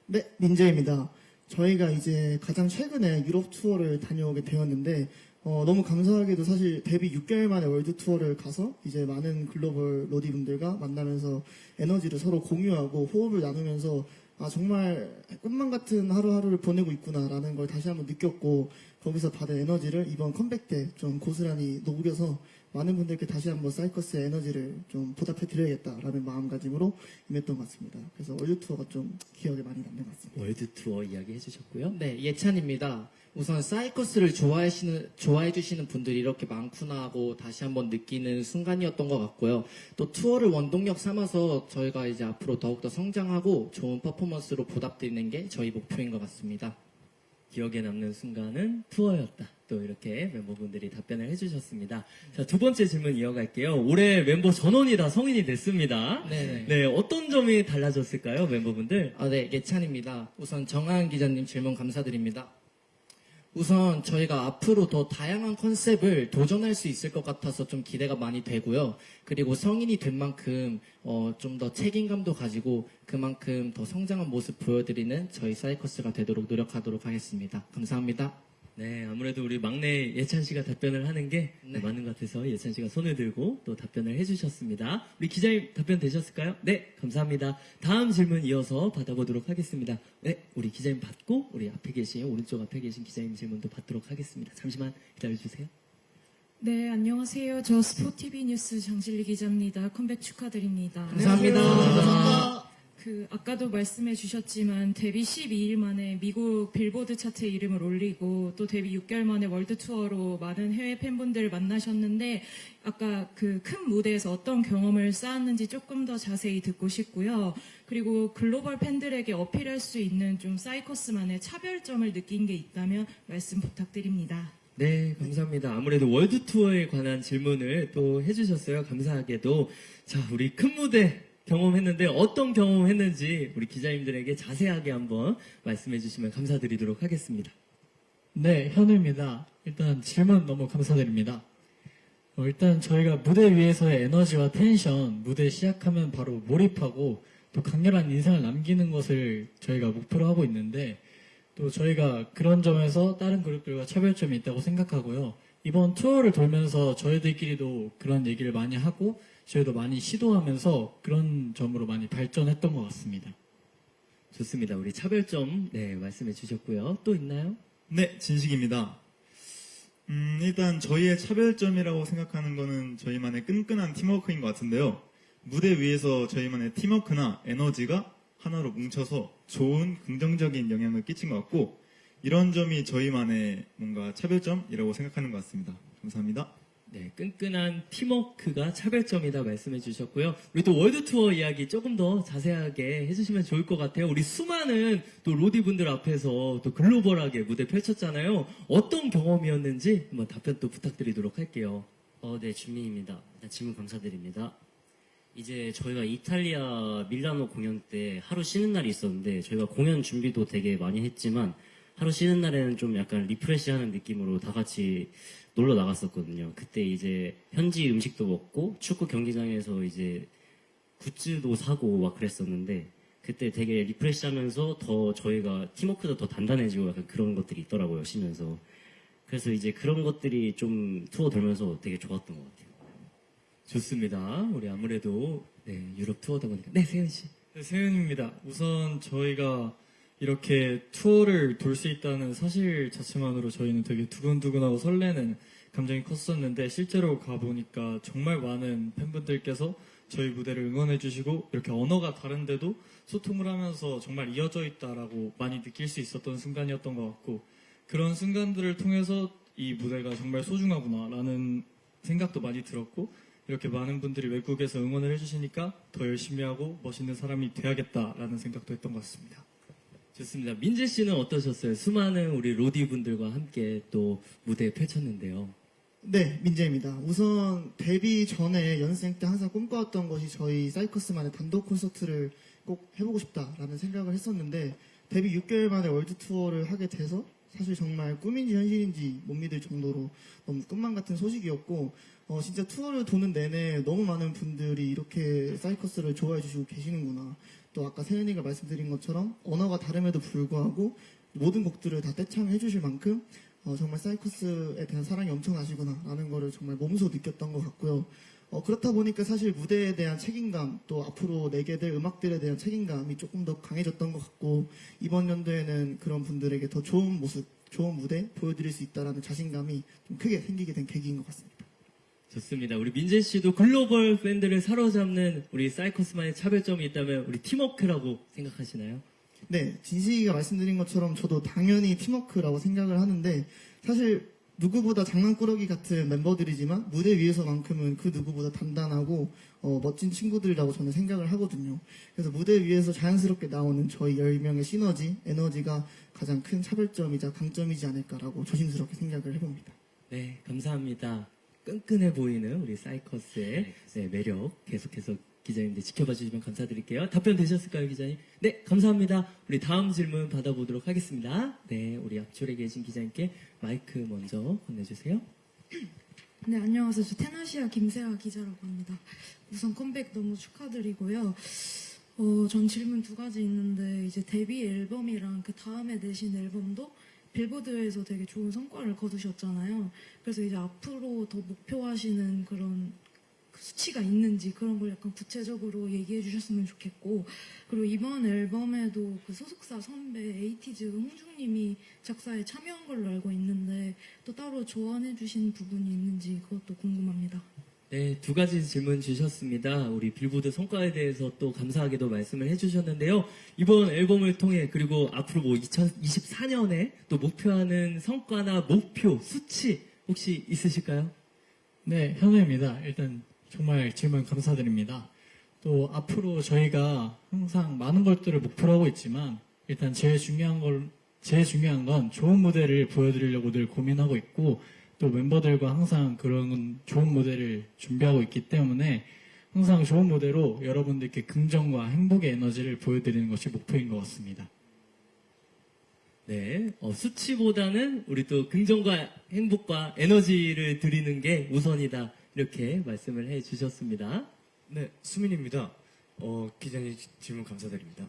네, 민재입니다. 저희가 이제 가장 최근에 유럽 투어를 다녀오게 되었는데 너무 감사하게도 사실 데뷔 6개월 만에 월드 투어를 가서 이제 많은 글로벌 로디 분들과 만나면서 에너지를 서로 공유하고 호흡을 나누면서 정말 꿈만 같은 하루하루를 보내고 있구나라는 걸 다시 한번 느꼈고 거기서 받은 에너지를 이번 컴백 때 좀 고스란히 녹여서 많은 분들께 다시 한번 사이커스의 에너지를 좀 보답해 드려야겠다라는 마음가짐으로 임했던 것 같습니다. 그래서 월드 투어가 좀 기억에 많이 남는 것 같습니다. 월드 투어 이야기 해주셨고요. 네, 예찬입니다. 우선 사이커스를 좋아해 주시는 분들이 이렇게 많구나 하고 다시 한번 느끼는 순간이었던 것 같고요. 또 투어를 원동력 삼아서 저희가 이제 앞으로 더욱더 성장하고 좋은 퍼포먼스로 보답드리는 게 저희 목표인 것 같습니다. 기억에 남는 순간은 투어였다. 또 이렇게 멤버분들이 답변을 해주셨습니다. 자, 두 번째 질문 이어갈게요. 올해 멤버 전원이 다 성인이 됐습니다. 네네. 네, 어떤 점이 달라졌을까요, 멤버분들? 네, 예찬입니다. 우선 정하은 기자님 질문 감사드립니다. 우선 저희가 앞으로 더 다양한 컨셉을 도전할 수 있을 것 같아서 좀 기대가 많이 되고요. 그리고 성인이 된 만큼 좀 더 책임감도 가지고 그만큼 더 성장한 모습 보여드리는 저희 사이커스가 되도록 노력하도록 하겠습니다. 감사합니다. 네, 아무래도 우리 막내 예찬 씨가 답변을 하는 게 네. 맞는 것 같아서 예찬 씨가 손을 들고 또 답변을 해주셨습니다. 우리 기자님 답변 되셨을까요? 네, 감사합니다. 다음 질문 이어서 받아보도록 하겠습니다. 네, 우리 기자님 받고 우리 앞에 계신 오른쪽 앞에 계신 기자님 질문도 받도록 하겠습니다. 잠시만 기다려주세요. 네, 안녕하세요. 저 스포티비 뉴스 장실리 기자입니다. 컴백 축하드립니다. 감사합니다. 아까도 말씀해 주셨지만 데뷔 12일 만에 미국 빌보드 차트에 이름을 올리고 또 데뷔 6개월 만에 월드 투어로 많은 해외 팬분들을 만나셨는데 아까 그 큰 무대에서 어떤 경험을 쌓았는지 조금 더 자세히 듣고 싶고요. 그리고 글로벌 팬들에게 어필할 수 있는 좀 사이커스만의 차별점을 느낀 게 있다면 말씀 부탁드립니다. 네, 감사합니다. 아무래도 월드 투어에 관한 질문을 또 해주셨어요. 감사하게도. 자, 우리 큰 무대 경험했는데 어떤 경험했는지 우리 기자님들에게 자세하게 한번 말씀해 주시면 감사드리도록 하겠습니다. 네, 현우입니다. 일단 질문 너무 감사드립니다. 일단 저희가 무대 위에서의 에너지와 텐션, 무대 시작하면 바로 몰입하고 또 강렬한 인상을 남기는 것을 저희가 목표로 하고 있는데 또 저희가 그런 점에서 다른 그룹들과 차별점이 있다고 생각하고요. 이번 투어를 돌면서 저희들끼리도 그런 얘기를 많이 하고 저희도 많이 시도하면서 그런 점으로 많이 발전했던 것 같습니다. 좋습니다. 우리 차별점 네 말씀해 주셨고요. 또 있나요? 네, 진식입니다. 일단 저희의 차별점이라고 생각하는 거는 저희만의 끈끈한 팀워크인 것 같은데요. 무대 위에서 저희만의 팀워크나 에너지가 하나로 뭉쳐서 좋은 긍정적인 영향을 끼친 것 같고 이런 점이 저희만의 뭔가 차별점이라고 생각하는 것 같습니다. 감사합니다. 네, 끈끈한 팀워크가 차별점이다 말씀해 주셨고요. 우리 또 월드 투어 이야기 조금 더 자세하게 해주시면 좋을 것 같아요. 우리 수많은 또 로디분들 앞에서 또 글로벌하게 무대 펼쳤잖아요. 어떤 경험이었는지 한번 답변 또 부탁드리도록 할게요. 네, 준민입니다. 일단 질문 감사드립니다. 이제 저희가 이탈리아 밀라노 공연 때 하루 쉬는 날이 있었는데 저희가 공연 준비도 되게 많이 했지만 하루 쉬는 날에는 좀 약간 리프레시 하는 느낌으로 다 같이 놀러 나갔었거든요. 그때 이제 현지 음식도 먹고 축구 경기장에서 이제 굿즈도 사고 막 그랬었는데 그때 되게 리프레시 하면서 더 저희가 팀워크도 더 단단해지고 약간 그런 것들이 있더라고요, 쉬면서. 그래서 이제 그런 것들이 좀 투어 돌면서 되게 좋았던 것 같아요. 좋습니다. 우리 아무래도 네, 유럽 투어다 보니까 네, 세은 씨. 네, 세윤입니다. 우선 저희가 이렇게 투어를 돌 수 있다는 사실 자체만으로 저희는 되게 두근두근하고 설레는 감정이 컸었는데 실제로 가보니까 정말 많은 팬분들께서 저희 무대를 응원해주시고 이렇게 언어가 다른데도 소통을 하면서 정말 이어져 있다라고 많이 느낄 수 있었던 순간이었던 것 같고 그런 순간들을 통해서 이 무대가 정말 소중하구나라는 생각도 많이 들었고 이렇게 많은 분들이 외국에서 응원을 해주시니까 더 열심히 하고 멋있는 사람이 돼야겠다라는 생각도 했던 것 같습니다. 좋습니다. 민재 씨는 어떠셨어요? 수많은 우리 로디 분들과 함께 또 무대 펼쳤는데요. 네, 민재입니다. 우선 데뷔 전에 연습생 때 항상 꿈꿔왔던 것이 저희 사이커스만의 단독 콘서트를 꼭 해보고 싶다라는 생각을 했었는데 데뷔 6개월 만에 월드 투어를 하게 돼서 사실 정말 꿈인지 현실인지 못 믿을 정도로 너무 꿈만 같은 소식이었고 진짜 투어를 도는 내내 너무 많은 분들이 이렇게 사이커스를 좋아해 주시고 계시는구나. 또 아까 세연이가 말씀드린 것처럼 언어가 다름에도 불구하고 모든 곡들을 다 떼창해 주실 만큼 정말 사이커스에 대한 사랑이 엄청나시구나 라는 거를 정말 몸소 느꼈던 것 같고요. 그렇다 보니까 사실 무대에 대한 책임감 또 앞으로 내게 될 음악들에 대한 책임감이 조금 더 강해졌던 것 같고 이번 연도에는 그런 분들에게 더 좋은 모습, 좋은 무대 보여드릴 수 있다라는 자신감이 좀 크게 생기게 된 계기인 것 같습니다. 좋습니다. 우리 민재 씨도 글로벌 팬들을 사로잡는 우리 사이커스만의 차별점이 있다면 우리 팀워크라고 생각하시나요? 네, 진식이가 말씀드린 것처럼 저도 당연히 팀워크라고 생각을 하는데 사실 누구보다 장난꾸러기 같은 멤버들이지만 무대 위에서만큼은 그 누구보다 단단하고 멋진 친구들이라고 저는 생각을 하거든요. 그래서 무대 위에서 자연스럽게 나오는 저희 10명의 시너지, 에너지가 가장 큰 차별점이자 강점이지 않을까라고 조심스럽게 생각을 해봅니다. 네, 감사합니다. 끈끈해 보이는 우리 사이커스의 네, 매력 계속해서 기자님들 지켜봐 주시면 감사드릴게요. 답변 되셨을까요, 기자님? 네, 감사합니다. 우리 다음 질문 받아보도록 하겠습니다. 네, 우리 앞줄에 계신 기자님께 마이크 먼저 건네주세요. 네, 안녕하세요. 저 테나시아 김세아 기자라고 합니다. 우선 컴백 너무 축하드리고요. 전 질문 두 가지 있는데, 이제 데뷔 앨범이랑 그 다음에 내신 앨범도 빌보드에서 되게 좋은 성과를 거두셨잖아요. 그래서 이제 앞으로 더 목표하시는 그런 수치가 있는지 그런 걸 약간 구체적으로 얘기해 주셨으면 좋겠고, 그리고 이번 앨범에도 그 소속사 선배 에이티즈 홍중님이 작사에 참여한 걸로 알고 있는데 또 따로 조언해 주신 부분이 있는지 그것도 궁금합니다. 네, 두 가지 질문 주셨습니다. 우리 빌보드 성과에 대해서 또 감사하게도 말씀을 해주셨는데요. 이번 앨범을 통해 그리고 앞으로 뭐 2024년에 또 목표하는 성과나 목표, 수치 혹시 있으실까요? 네, 현우입니다. 일단 정말 질문 감사드립니다. 또 앞으로 저희가 항상 많은 것들을 목표로 하고 있지만 일단 제일 중요한 건 좋은 무대를 보여드리려고 늘 고민하고 있고 또 멤버들과 항상 그런 좋은 무대를 준비하고 있기 때문에 항상 좋은 무대로 여러분들께 긍정과 행복의 에너지를 보여드리는 것이 목표인 것 같습니다. 네, 수치보다는 우리 또 긍정과 행복과 에너지를 드리는 게 우선이다. 이렇게 말씀을 해 주셨습니다. 네, 수민입니다. 기자님 질문 감사드립니다.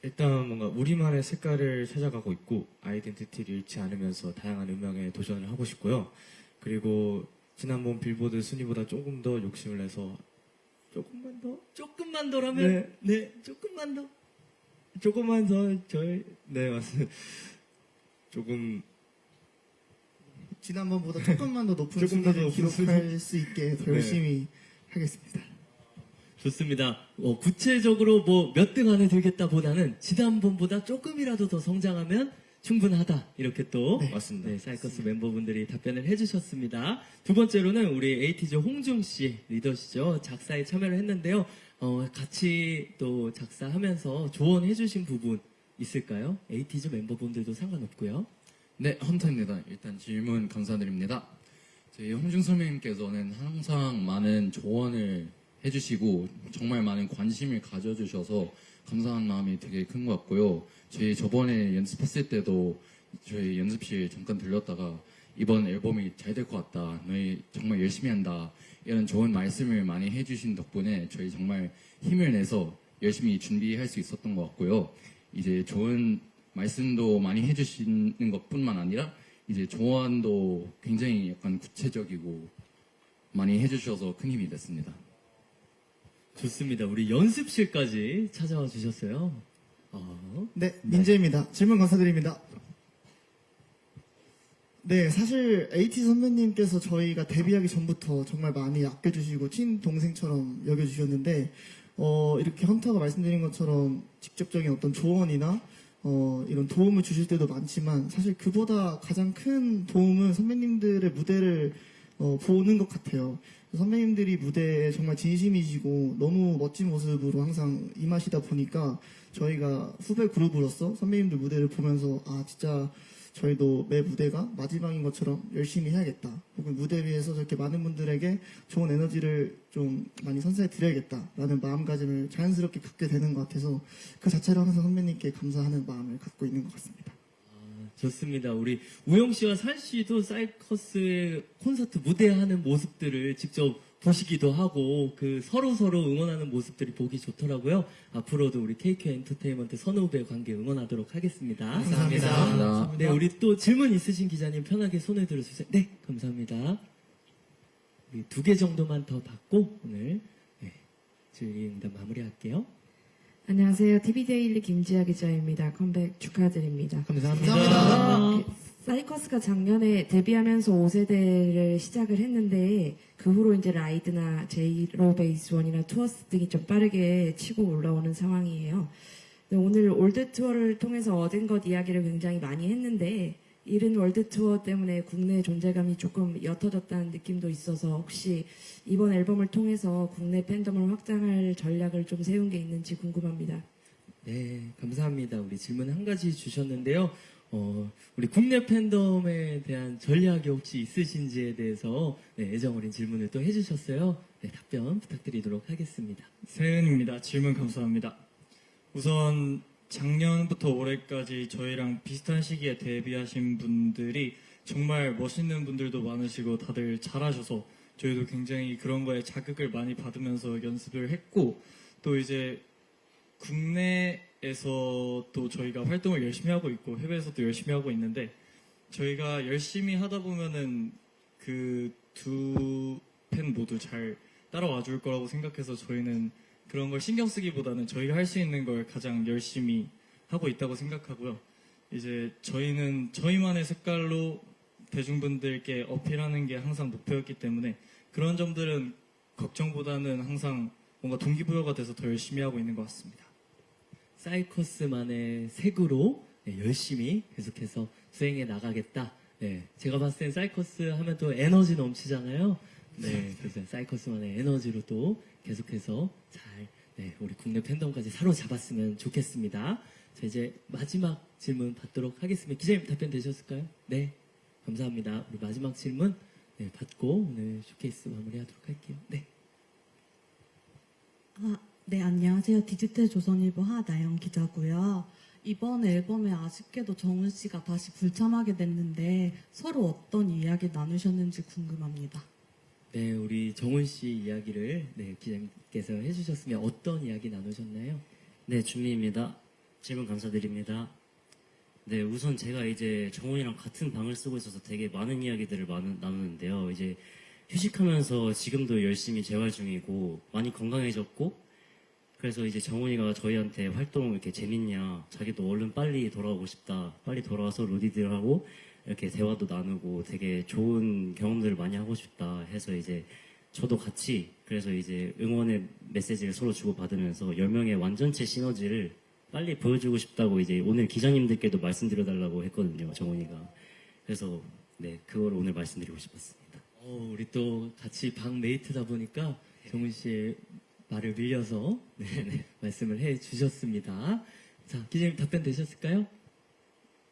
일단 뭔가 우리만의 색깔을 찾아가고 있고 아이덴티티를 잃지 않으면서 다양한 음악에 도전을 하고 싶고요. 그리고 지난번 빌보드 순위보다 조금 더 욕심을 내서 조금만 더라면 네, 조금만 더. 조금만 더 네 맞습니다. 조금 지난번보다 조금만 더 높은 조금 더 순위를 높은 기록할 수 있게 더 네. 열심히 하겠습니다. 좋습니다. 구체적으로 뭐 몇 등 안에 들겠다보다는 지난번보다 조금이라도 더 성장하면 충분하다. 이렇게 또 맞습니다. 네, 사이커스 멤버분들이 답변을 해주셨습니다. 두 번째로는 우리 에이티즈 홍중 씨 리더시죠. 작사에 참여를 했는데요. 같이 또 작사하면서 조언해주신 부분 있을까요? 에이티즈 멤버분들도 상관없고요. 네, 헌터입니다. 일단 질문 감사드립니다. 저희 홍중 선배님께서는 항상 많은 조언을 해주시고 정말 많은 관심을 가져주셔서 감사한 마음이 되게 큰 것 같고요. 저희 저번에 연습했을 때도 저희 연습실 잠깐 들렸다가 이번 앨범이 잘 될 것 같다. 너희 정말 열심히 한다. 이런 좋은 말씀을 많이 해주신 덕분에 저희 정말 힘을 내서 열심히 준비할 수 있었던 것 같고요. 이제 좋은 말씀도 많이 해주시는 것뿐만 아니라 이제 조언도 굉장히 약간 구체적이고 많이 해주셔서 큰 힘이 됐습니다. 좋습니다. 우리 연습실까지 찾아와 주셨어요. 네, 민재입니다. 질문 감사드립니다. 네, 사실 AT 선배님께서 저희가 데뷔하기 전부터 정말 많이 아껴주시고 친동생처럼 여겨주셨는데 이렇게 헌터가 말씀드린 것처럼 직접적인 어떤 조언이나 이런 도움을 주실 때도 많지만 사실 그보다 가장 큰 도움은 선배님들의 무대를 보는 것 같아요. 선배님들이 무대에 정말 진심이시고 너무 멋진 모습으로 항상 임하시다 보니까 저희가 후배 그룹으로서 선배님들 무대를 보면서 아 진짜 저희도 매 무대가 마지막인 것처럼 열심히 해야겠다. 혹은 무대 위에서 저렇게 많은 분들에게 좋은 에너지를 좀 많이 선사해 드려야겠다라는 마음가짐을 자연스럽게 갖게 되는 것 같아서 그 자체로 항상 선배님께 감사하는 마음을 갖고 있는 것 같습니다. 좋습니다. 우리 우영 씨와 산 씨도 사이커스의 콘서트 무대하는 모습들을 직접 보시기도 하고 그 서로 응원하는 모습들이 보기 좋더라고요. 앞으로도 우리 KK 엔터테인먼트 선후배 관계 응원하도록 하겠습니다. 감사합니다. 네, 우리 또 질문 있으신 기자님 편하게 손을 들어주세요. 네, 감사합니다. 우리 2개 정도만 더 받고 오늘 질의응답 마무리할게요. 안녕하세요. TV데일리 김지아 기자입니다. 컴백 축하드립니다. 감사합니다. 사이커스가 작년에 데뷔하면서 5세대를 시작을 했는데 그 후로 이제 라이드나 제이로 베이스 원이나 투어스 등이 좀 빠르게 치고 올라오는 상황이에요. 근데 오늘 올드 투어를 통해서 얻은 것 이야기를 굉장히 많이 했는데 이른 월드 투어 때문에 국내 존재감이 조금 옅어졌다는 느낌도 있어서 혹시 이번 앨범을 통해서 국내 팬덤을 확장할 전략을 좀 세운 게 있는지 궁금합니다. 네, 감사합니다. 우리 질문 한 가지 주셨는데요. 우리 국내 팬덤에 대한 전략이 혹시 있으신지에 대해서 네, 애정 어린 질문을 또 해주셨어요. 네, 답변 부탁드리도록 하겠습니다. 세은입니다. 질문 감사합니다. 우선 작년부터 올해까지 저희랑 비슷한 시기에 데뷔하신 분들이 정말 멋있는 분들도 많으시고 다들 잘하셔서 저희도 굉장히 그런 거에 자극을 많이 받으면서 연습을 했고 또 이제 국내에서 또 저희가 활동을 열심히 하고 있고 해외에서도 열심히 하고 있는데 저희가 열심히 하다 보면은 그 두 팬 모두 잘 따라와 줄 거라고 생각해서 저희는 그런 걸 신경 쓰기보다는 저희가 할 수 있는 걸 가장 열심히 하고 있다고 생각하고요. 이제 저희는 저희만의 색깔로 대중분들께 어필하는 게 항상 목표였기 때문에 그런 점들은 걱정보다는 항상 뭔가 동기부여가 돼서 더 열심히 하고 있는 것 같습니다. 사이커스만의 색으로 네, 열심히 계속해서 수행해 나가겠다. 네, 제가 봤을 땐 사이커스 하면 또 에너지 넘치잖아요. 네, 그래서 사이커스만의 에너지로 또 계속해서 잘 네, 우리 국내 팬덤까지 사로잡았으면 좋겠습니다. 자, 이제 마지막 질문 받도록 하겠습니다. 기자님 답변 되셨을까요? 네, 감사합니다. 우리 마지막 질문 네, 받고 오늘 쇼케이스 마무리하도록 할게요. 네. 네, 안녕하세요. 디지털 조선일보 하나영 기자고요. 이번 앨범에 아쉽게도 정훈 씨가 다시 불참하게 됐는데 서로 어떤 이야기 나누셨는지 궁금합니다. 네, 우리 정훈 씨 이야기를 네, 기자님께서 해주셨으면 어떤 이야기 나누셨나요? 네, 준미입니다. 질문 감사드립니다. 네, 우선 제가 이제 정훈이랑 같은 방을 쓰고 있어서 되게 많은 이야기들을 나누는데요. 이제 휴식하면서 지금도 열심히 재활 중이고 많이 건강해졌고 그래서 이제 정훈이가 저희한테 활동 이렇게 재밌냐, 자기도 얼른 빨리 돌아오고 싶다, 빨리 돌아와서 로디들하고 이렇게 대화도 나누고 되게 좋은 경험들을 많이 하고 싶다 해서 이제 저도 같이 그래서 이제 응원의 메시지를 서로 주고받으면서 10명의 완전체 시너지를 빨리 보여주고 싶다고 이제 오늘 기자님들께도 말씀드려달라고 했거든요, 정훈이가. 그래서 네, 그걸 오늘 말씀드리고 싶었습니다. 우리 또 같이 방 메이트다 보니까 정훈 씨의 말을 밀려서 네, 말씀을 해 주셨습니다. 자, 기자님 답변 되셨을까요?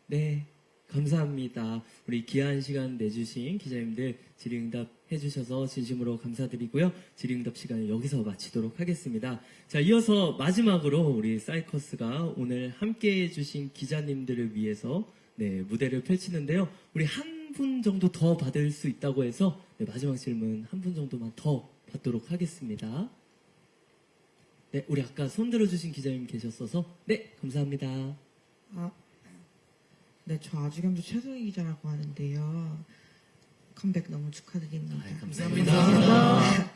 네, 감사합니다. 우리 귀한 시간 내주신 기자님들 질의응답 해주셔서 진심으로 감사드리고요. 질의응답 시간을 여기서 마치도록 하겠습니다. 자, 이어서 마지막으로 우리 사이커스가 오늘 함께 해주신 기자님들을 위해서 네, 무대를 펼치는데요. 우리 한 분 정도 더 받을 수 있다고 해서 네, 마지막 질문 한 분 정도만 더 받도록 하겠습니다. 네, 우리 아까 손 들어주신 기자님 계셨어서 네, 감사합니다. 네, 저 아주겸주 최송희 기자라고 하는데요. 컴백 너무 축하드립니다. 감사합니다.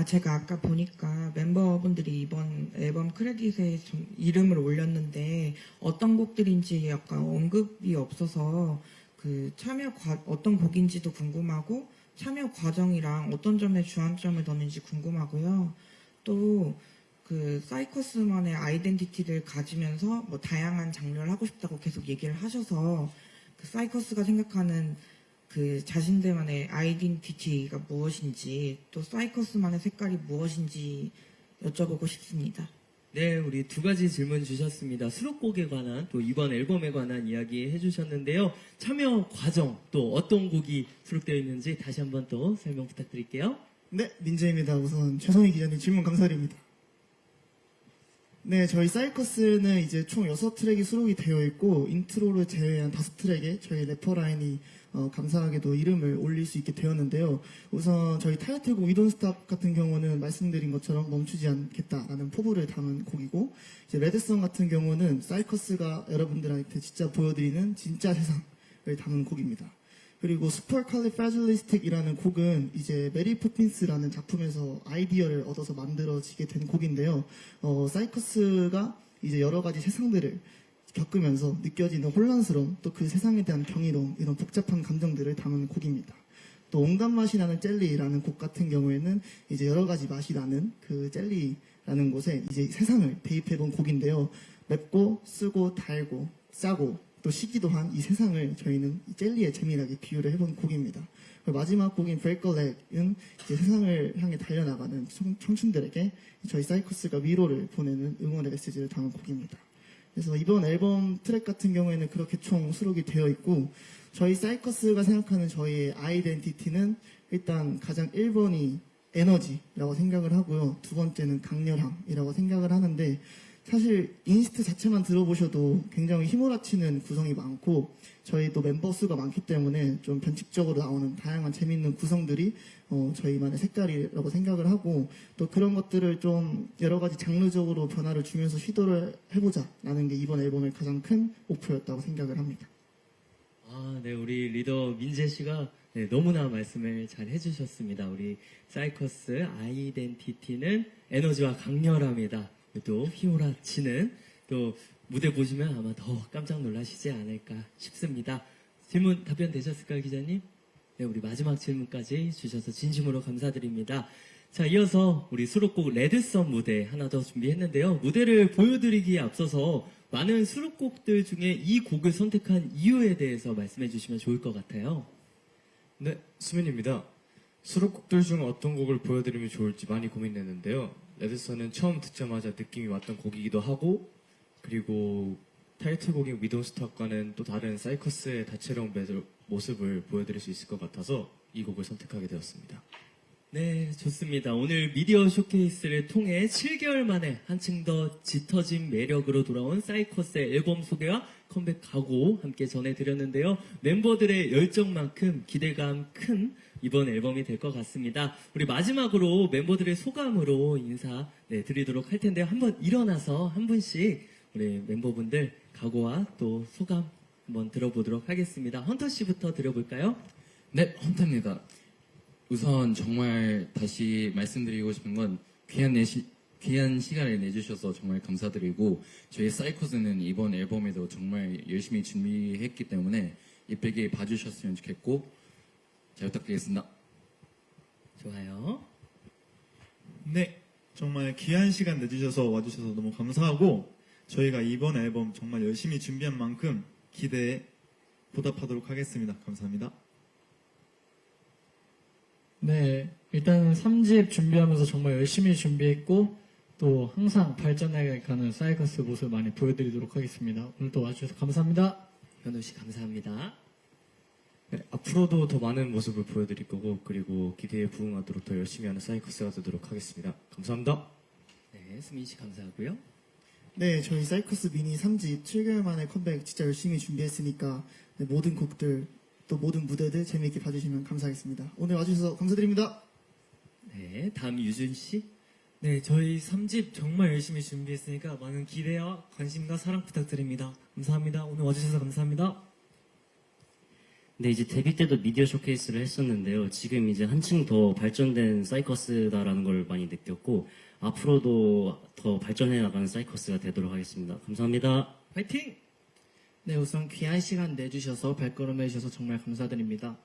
제가 아까 보니까 멤버분들이 이번 앨범 크레딧에 좀 이름을 올렸는데 어떤 곡들인지 약간 언급이 없어서 그 어떤 곡인지도 궁금하고 참여 과정이랑 어떤 점에 주안점을 뒀는지 궁금하고요. 또 그 사이커스만의 아이덴티티를 가지면서 뭐 다양한 장르를 하고 싶다고 계속 얘기를 하셔서 그 사이커스가 생각하는 그 자신들만의 아이덴티티가 무엇인지 또 사이커스만의 색깔이 무엇인지 여쭤보고 싶습니다. 네, 우리 두 가지 질문 주셨습니다. 수록곡에 관한 또 이번 앨범에 관한 이야기 해주셨는데요. 참여 과정 또 어떤 곡이 수록되어 있는지 다시 한번 또 설명 부탁드릴게요. 네, 민재입니다. 우선 최성희 기자님 질문 감사드립니다. 네, 저희 사이커스는 이제 총 6트랙이 수록이 되어 있고 인트로를 제외한 5트랙에 저희 래퍼 라인이 감사하게도 이름을 올릴 수 있게 되었는데요. 우선 저희 타이틀곡 We Don't Stop 같은 경우는 말씀드린 것처럼 멈추지 않겠다라는 포부를 담은 곡이고 이제 레드송 같은 경우는 사이커스가 여러분들한테 진짜 보여드리는 진짜 세상을 담은 곡입니다. 그리고 슈퍼칼리프라질리스틱이라는 곡은 이제 메리 포핀스라는 작품에서 아이디어를 얻어서 만들어지게 된 곡인데요. 사이커스가 이제 여러 가지 세상들을 겪으면서 느껴지는 혼란스러움, 또 그 세상에 대한 경이로움, 이런 복잡한 감정들을 담은 곡입니다. 또 온갖 맛이 나는 젤리라는 곡 같은 경우에는 이제 여러 가지 맛이 나는 그 젤리라는 곳에 이제 세상을 대입해본 곡인데요. 맵고 쓰고 달고 짜고 또 시기도 한 이 세상을 저희는 이 젤리에 재미나게 비유를 해본 곡입니다. 마지막 곡인 Break a Leg은 이제 세상을 향해 달려나가는 청춘들에게 저희 사이커스가 위로를 보내는 응원의 메시지를 담은 곡입니다. 그래서 이번 앨범 트랙 같은 경우에는 그렇게 총 수록이 되어 있고, 저희 사이커스가 생각하는 저희의 아이덴티티는 일단 가장 1번이 에너지라고 생각을 하고요. 두 번째는 강렬함이라고 생각을 하는데, 사실 인스트 자체만 들어보셔도 굉장히 휘몰아치는 구성이 많고, 저희 또 멤버 수가 많기 때문에 좀 변칙적으로 나오는 다양한 재밌는 구성들이 저희만의 색깔이라고 생각을 하고, 또 그런 것들을 좀 여러 가지 장르적으로 변화를 주면서 시도를 해보자라는 게 이번 앨범의 가장 큰 목표였다고 생각을 합니다. 아, 네, 우리 리더 민재 씨가 네, 너무나 말씀을 잘 해주셨습니다. 우리 사이커스 아이덴티티는 에너지와 강렬함이다. 또 휘몰아치는, 또 무대 보시면 아마 더 깜짝 놀라시지 않을까 싶습니다. 질문 답변 되셨을까요, 기자님? 네, 우리 마지막 질문까지 주셔서 진심으로 감사드립니다. 자, 이어서 우리 수록곡 레드썬 무대 하나 더 준비했는데요. 무대를 보여드리기에 앞서서 많은 수록곡들 중에 이 곡을 선택한 이유에 대해서 말씀해 주시면 좋을 것 같아요. 네, 수민입니다. 수록곡들 중 어떤 곡을 보여드리면 좋을지 많이 고민했는데요. 레드썬은 처음 듣자마자 느낌이 왔던 곡이기도 하고, 그리고 타이틀곡인 위돈스탑과는 또 다른 사이커스의 다채로운 모습을 보여드릴 수 있을 것 같아서 이 곡을 선택하게 되었습니다. 네, 좋습니다. 오늘 미디어 쇼케이스를 통해 7개월 만에 한층 더 짙어진 매력으로 돌아온 사이커스의 앨범 소개와 컴백 각오 함께 전해드렸는데요. 멤버들의 열정만큼 기대감 큰 이번 앨범이 될 것 같습니다. 우리 마지막으로 멤버들의 소감으로 인사 드리도록 할 텐데요. 한번 일어나서 한 분씩 우리 멤버분들 각오와 또 소감 한번 들어보도록 하겠습니다. 헌터 씨부터 들어볼까요? 네, 헌터입니다. 우선 정말 다시 말씀드리고 싶은 건 귀한 시간을 내주셔서 정말 감사드리고, 저희 사이커스는 이번 앨범에도 정말 열심히 준비했기 때문에 예쁘게 봐주셨으면 좋겠고 잘 부탁드리겠습니다. 좋아요. 네, 정말 귀한 시간 내주셔서 와주셔서 너무 감사하고, 저희가 이번 앨범 정말 열심히 준비한 만큼 기대에 보답하도록 하겠습니다. 감사합니다. 네, 일단 3집 준비하면서 정말 열심히 준비했고, 또 항상 발전해가는 사이커스 모습 많이 보여드리도록 하겠습니다. 오늘도 와주셔서 감사합니다. 현우 씨 감사합니다. 네, 앞으로도 더 많은 모습을 보여드릴 거고, 그리고 기대에 부응하도록 더 열심히 하는 사이커스가 되도록 하겠습니다. 감사합니다. 네, 수민 씨 감사하고요. 네, 저희 사이커스 미니 3집 7개월 만에 컴백 진짜 열심히 준비했으니까 네, 모든 곡들 또 모든 무대들 재미있게 봐주시면 감사하겠습니다. 오늘 와주셔서 감사드립니다. 네, 다음 유준 씨. 네, 저희 3집 정말 열심히 준비했으니까 많은 기대와 관심과 사랑 부탁드립니다. 감사합니다. 오늘 와주셔서 감사합니다. 네, 이제 데뷔 때도 미디어 쇼케이스를 했었는데요. 지금 이제 한층 더 발전된 사이커스다라는 걸 많이 느꼈고, 앞으로도 더 발전해 나가는 사이커스가 되도록 하겠습니다. 감사합니다. 화이팅! 네, 우선 귀한 시간 내주셔서 발걸음 해주셔서 정말 감사드립니다.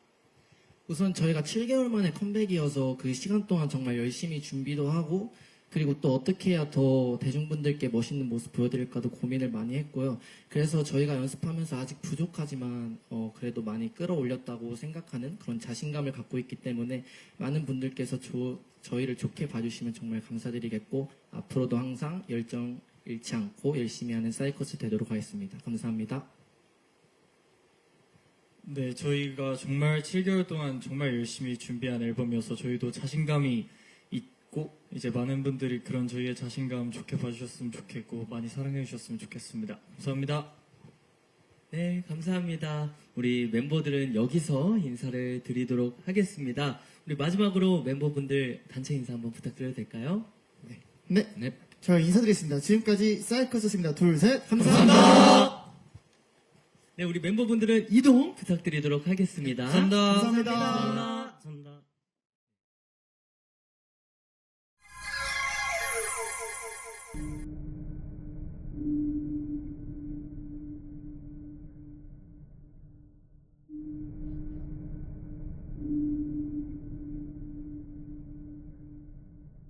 우선 저희가 7개월 만에 컴백이어서 그 시간 동안 정말 열심히 준비도 하고, 그리고 또 어떻게 해야 더 대중분들께 멋있는 모습 보여드릴까도 고민을 많이 했고요. 그래서 저희가 연습하면서 아직 부족하지만 그래도 많이 끌어올렸다고 생각하는 그런 자신감을 갖고 있기 때문에 많은 분들께서 저희를 좋게 봐주시면 정말 감사드리겠고, 앞으로도 항상 열정 잃지 않고 열심히 하는 사이커스 되도록 하겠습니다. 감사합니다. 네, 저희가 정말 7개월 동안 정말 열심히 준비한 앨범이어서 저희도 자신감이 있고, 이제 많은 분들이 그런 저희의 자신감 좋게 봐주셨으면 좋겠고 많이 사랑해 주셨으면 좋겠습니다. 감사합니다. 네, 감사합니다. 우리 멤버들은 여기서 인사를 드리도록 하겠습니다. 우리 마지막으로 멤버분들 단체 인사 한번 부탁드려도 될까요? 네, 네. 저희 인사드리겠습니다. 지금까지 사이커스였습니다. 둘, 셋, 감사합니다. 네, 우리 멤버분들은 이동 부탁드리도록 하겠습니다. 감사합니다. 감사합니다.